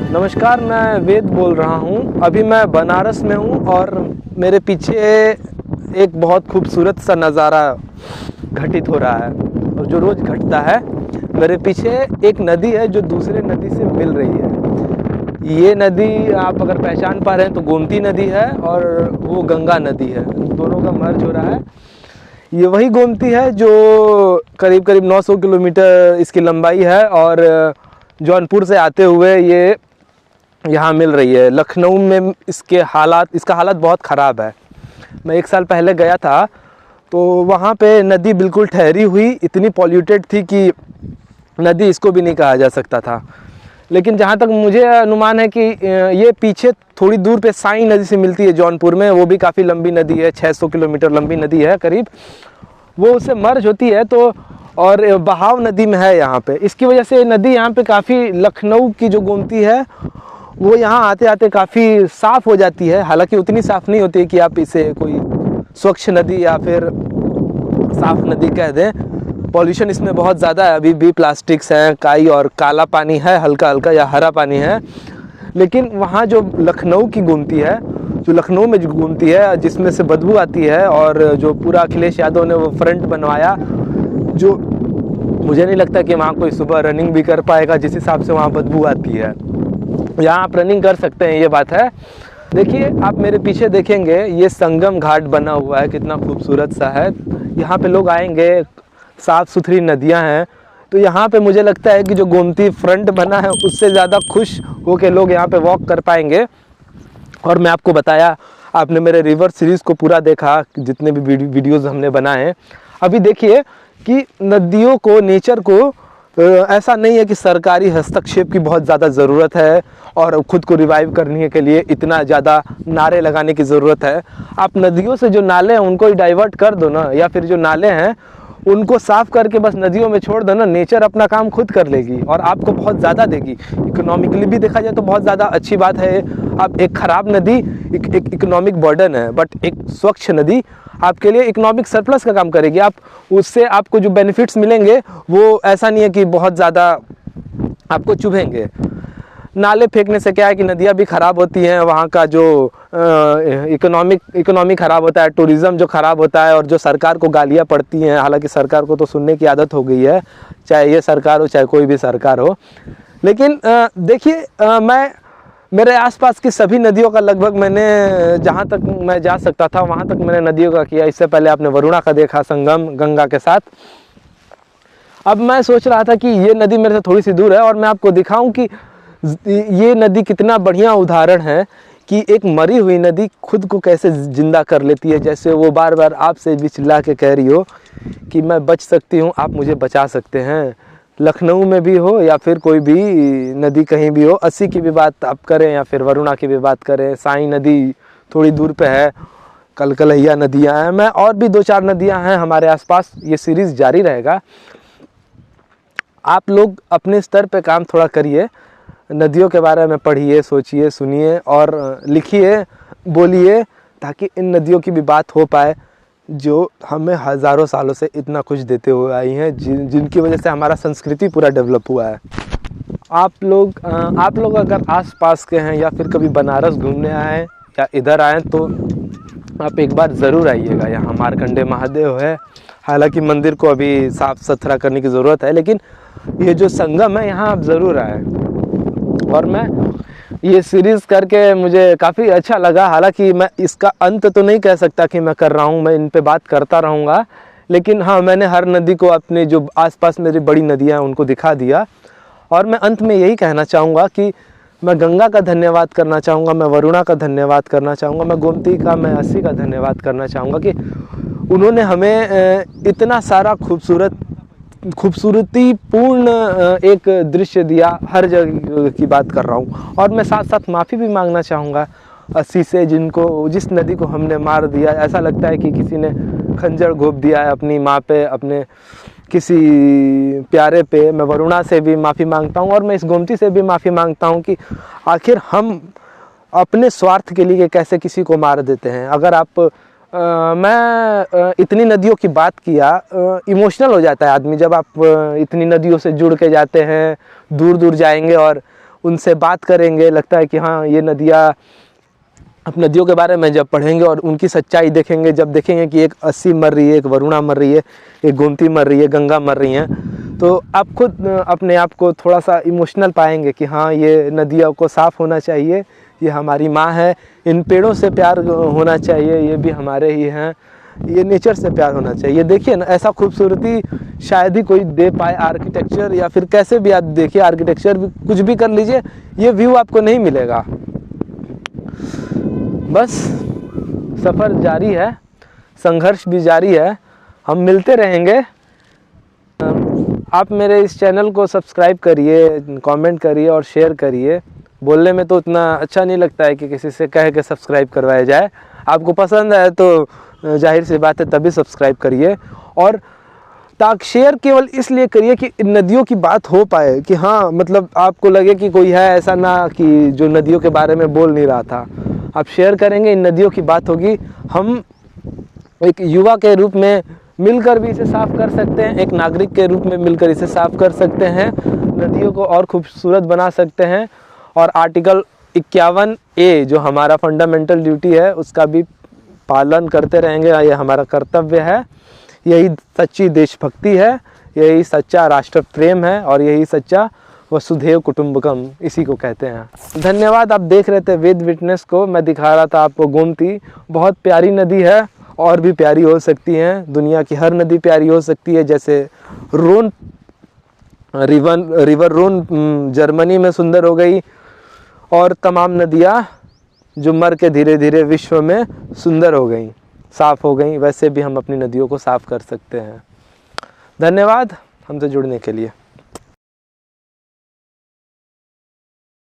नमस्कार, मैं वेद बोल रहा हूँ। अभी मैं बनारस में हूँ और मेरे पीछे एक बहुत खूबसूरत सा नज़ारा घटित हो रहा है और जो रोज़ घटता है। मेरे पीछे एक नदी है जो दूसरे नदी से मिल रही है। ये नदी आप अगर पहचान पा रहे हैं तो गोमती नदी है और वो गंगा नदी है। दोनों का मर्ज हो रहा है। ये वही गोमती है जो करीब करीब 900 किलोमीटर इसकी लंबाई है और जौनपुर से आते हुए ये यहाँ मिल रही है। लखनऊ में इसका हालत बहुत ख़राब है। मैं 1 साल पहले गया था तो वहाँ पे नदी बिल्कुल ठहरी हुई, इतनी पॉल्यूटेड थी कि नदी इसको भी नहीं कहा जा सकता था। लेकिन जहाँ तक मुझे अनुमान है कि ये पीछे थोड़ी दूर पे साई नदी से मिलती है जौनपुर में। वो भी काफ़ी लंबी नदी है, 600 किलोमीटर लंबी नदी है करीब। वो उससे मर्ज होती है तो और बहाव नदी में है यहाँ पे। इसकी वजह से नदी यहाँ पे काफ़ी, लखनऊ की जो गोमती है वो यहाँ आते आते काफ़ी साफ़ हो जाती है। हालांकि उतनी साफ़ नहीं होती है कि आप इसे कोई स्वच्छ नदी या फिर साफ़ नदी कह दें। पॉल्यूशन इसमें बहुत ज़्यादा है। अभी भी प्लास्टिक्स हैं, काई और काला पानी है, हल्का हल्का या हरा पानी है। लेकिन वहाँ जो लखनऊ की गोमती है, जो लखनऊ में जो गोमती है जिसमें से बदबू आती है, और जो पूरा अखिलेश यादव ने वो फ्रंट बनवाया, जो मुझे नहीं लगता कि वहाँ कोई सुबह रनिंग भी कर पाएगा जिस हिसाब से वहाँ बदबू आती है। यहाँ आप रनिंग कर सकते हैं, ये बात है। देखिए, आप मेरे पीछे देखेंगे ये संगम घाट बना हुआ है, कितना खूबसूरत सा है। यहाँ पे लोग आएंगे, साफ़ सुथरी नदियाँ हैं। तो यहाँ पे मुझे लगता है कि जो गोमती फ्रंट बना है उससे ज़्यादा खुश होकर लोग यहाँ पे वॉक कर पाएंगे। और मैं आपको बताया, आपने मेरे रिवर सीरीज़ को पूरा देखा, जितने भी वीडियोज़ हमने बनाए हैं। अभी देखिए कि नदियों को, नेचर को ऐसा नहीं है कि सरकारी हस्तक्षेप की बहुत ज़्यादा ज़रूरत है और ख़ुद को रिवाइव करने के लिए इतना ज़्यादा नारे लगाने की ज़रूरत है। आप नदियों से जो नाले हैं उनको ही डाइवर्ट कर दो ना, या फिर जो नाले हैं उनको साफ़ करके बस नदियों में छोड़ दो ना। नेचर अपना काम खुद कर लेगी और आपको बहुत ज़्यादा देगी। इकोनॉमिकली भी देखा जाए तो बहुत ज़्यादा अच्छी बात है। आप एक ख़राब नदी एक इकोनॉमिक बर्डन है, बट एक स्वच्छ नदी आपके लिए इकोनॉमिक सरप्लस का काम करेगी। आप उससे आपको जो बेनिफिट्स मिलेंगे वो ऐसा नहीं है कि बहुत ज़्यादा आपको चुभेंगे। नाले फेंकने से क्या है कि नदियाँ भी ख़राब होती हैं, वहाँ का जो इकोनॉमी ख़राब होता है, टूरिज़्म जो ख़राब होता है, और जो सरकार को गालियाँ पड़ती हैं। हालांकि सरकार को तो सुनने की आदत हो गई है, चाहे ये सरकार हो चाहे कोई भी सरकार हो। लेकिन देखिए, मेरे आसपास की सभी नदियों का लगभग मैंने, जहाँ तक मैं जा सकता था वहाँ तक मैंने नदियों का किया। इससे पहले आपने वरुणा का देखा, संगम गंगा के साथ। अब मैं सोच रहा था कि ये नदी मेरे से थोड़ी सी दूर है और मैं आपको दिखाऊं कि ये नदी कितना बढ़िया उदाहरण है कि एक मरी हुई नदी खुद को कैसे जिंदा कर लेती है। जैसे वो बार बार आपसे भी चिल्ला के कह रही हो कि मैं बच सकती हूँ, आप मुझे बचा सकते हैं। लखनऊ में भी हो या फिर कोई भी नदी कहीं भी हो, 80 की भी बात आप करें या फिर वरुणा की भी बात करें, साई नदी थोड़ी दूर पे है, कलकलैया नदियाँ हैं, मैं और भी 2-4 नदियाँ हैं हमारे आसपास। ये सीरीज़ जारी रहेगा। आप लोग अपने स्तर पे काम थोड़ा करिए, नदियों के बारे में पढ़िए, सोचिए, सुनिए और लिखिए, बोलिए, ताकि इन नदियों की भी बात हो पाए जो हमें हज़ारों सालों से इतना कुछ देते हुए आई हैं, जिनकी वजह से हमारा संस्कृति पूरा डेवलप हुआ है। आप लोग अगर आस-पास के हैं या फिर कभी बनारस घूमने आए या इधर आएँ तो आप एक बार ज़रूर आइएगा। यहाँ मार्कंडे महादेव है। हालांकि मंदिर को अभी साफ़ सुथरा करने की ज़रूरत है, लेकिन ये जो संगम है यहाँ आप ज़रूर आएँ। और मैं ये सीरीज़ करके मुझे काफ़ी अच्छा लगा। हालांकि मैं इसका अंत तो नहीं कह सकता कि मैं कर रहा हूँ, मैं इन पे बात करता रहूँगा। लेकिन हाँ, मैंने हर नदी को, अपने जो आसपास मेरी बड़ी नदियाँ हैं उनको दिखा दिया। और मैं अंत में यही कहना चाहूँगा कि मैं गंगा का धन्यवाद करना चाहूँगा, मैं वरुणा का धन्यवाद करना चाहूँगा, मैं गोमती का, मैं अस्सी का धन्यवाद करना चाहूँगा कि उन्होंने हमें इतना सारा खूबसूरतीपूर्ण एक दृश्य दिया। हर जगह की बात कर रहा हूँ। और मैं साथ साथ माफ़ी भी मांगना चाहूँगा अस्सी से, जिस नदी को हमने मार दिया। ऐसा लगता है कि किसी ने खंजर घोंप दिया है अपनी माँ पे, अपने किसी प्यारे पे। मैं वरुणा से भी माफ़ी मांगता हूँ और मैं इस गोमती से भी माफ़ी मांगता हूँ कि आखिर हम अपने स्वार्थ के लिए कैसे किसी को मार देते हैं। अगर आप मैं इतनी नदियों की बात किया, इमोशनल हो जाता है आदमी जब आप इतनी नदियों से जुड़ के जाते हैं, दूर दूर जाएंगे और उनसे बात करेंगे। लगता है कि हाँ ये नदियाँ, अब नदियों के बारे में जब पढ़ेंगे और उनकी सच्चाई देखेंगे, जब देखेंगे कि एक अस्सी मर रही है, एक वरुणा मर रही है, एक गोमती मर रही है, गंगा मर रही हैं, तो आप खुद अपने आप को थोड़ा सा इमोशनल पाएंगे कि हाँ ये नदियों को साफ़ होना चाहिए, ये हमारी माँ है, इन पेड़ों से प्यार होना चाहिए, ये भी हमारे ही हैं, ये नेचर से प्यार होना चाहिए। देखिए ना, ऐसा खूबसूरती शायद ही कोई दे पाए। आर्किटेक्चर या फिर कैसे भी आप देखिए, आर्किटेक्चर भी कुछ भी कर लीजिए, ये व्यू आपको नहीं मिलेगा। बस सफ़र जारी है, संघर्ष भी जारी है, हम मिलते रहेंगे। आप मेरे इस चैनल को सब्सक्राइब करिए, कमेंट करिए और शेयर करिए। बोलने में तो उतना अच्छा नहीं लगता है कि किसी से कह के सब्सक्राइब करवाया जाए। आपको पसंद है तो जाहिर सी बात है तभी सब्सक्राइब करिए, और ताकि शेयर केवल इसलिए करिए कि नदियों की बात हो पाए, कि हाँ मतलब आपको लगे कि कोई है ऐसा ना कि जो नदियों के बारे में बोल नहीं रहा था। आप शेयर करेंगे, इन नदियों की बात होगी, हम एक युवा के रूप में मिलकर भी इसे साफ़ कर सकते हैं, एक नागरिक के रूप में मिलकर इसे साफ़ कर सकते हैं, नदियों को और खूबसूरत बना सकते हैं। और आर्टिकल 51A जो हमारा फंडामेंटल ड्यूटी है उसका भी पालन करते रहेंगे, ये हमारा कर्तव्य है। यही सच्ची देशभक्ति है, यही सच्चा राष्ट्र प्रेम है, और यही सच्चा वसुधैव कुटुंबकम इसी को कहते हैं। धन्यवाद। आप देख रहे थे वेद विटनेस को, मैं दिखा रहा था आपको गोमती। बहुत प्यारी नदी है, और भी प्यारी हो सकती हैं। दुनिया की हर नदी प्यारी हो सकती है, जैसे रोन रिवर रोन जर्मनी में सुंदर हो गई, और तमाम नदियाँ जो मर के धीरे धीरे विश्व में सुंदर हो गई, साफ़ हो गई, वैसे भी हम अपनी नदियों को साफ़ कर सकते हैं। धन्यवाद हमसे जुड़ने के लिए।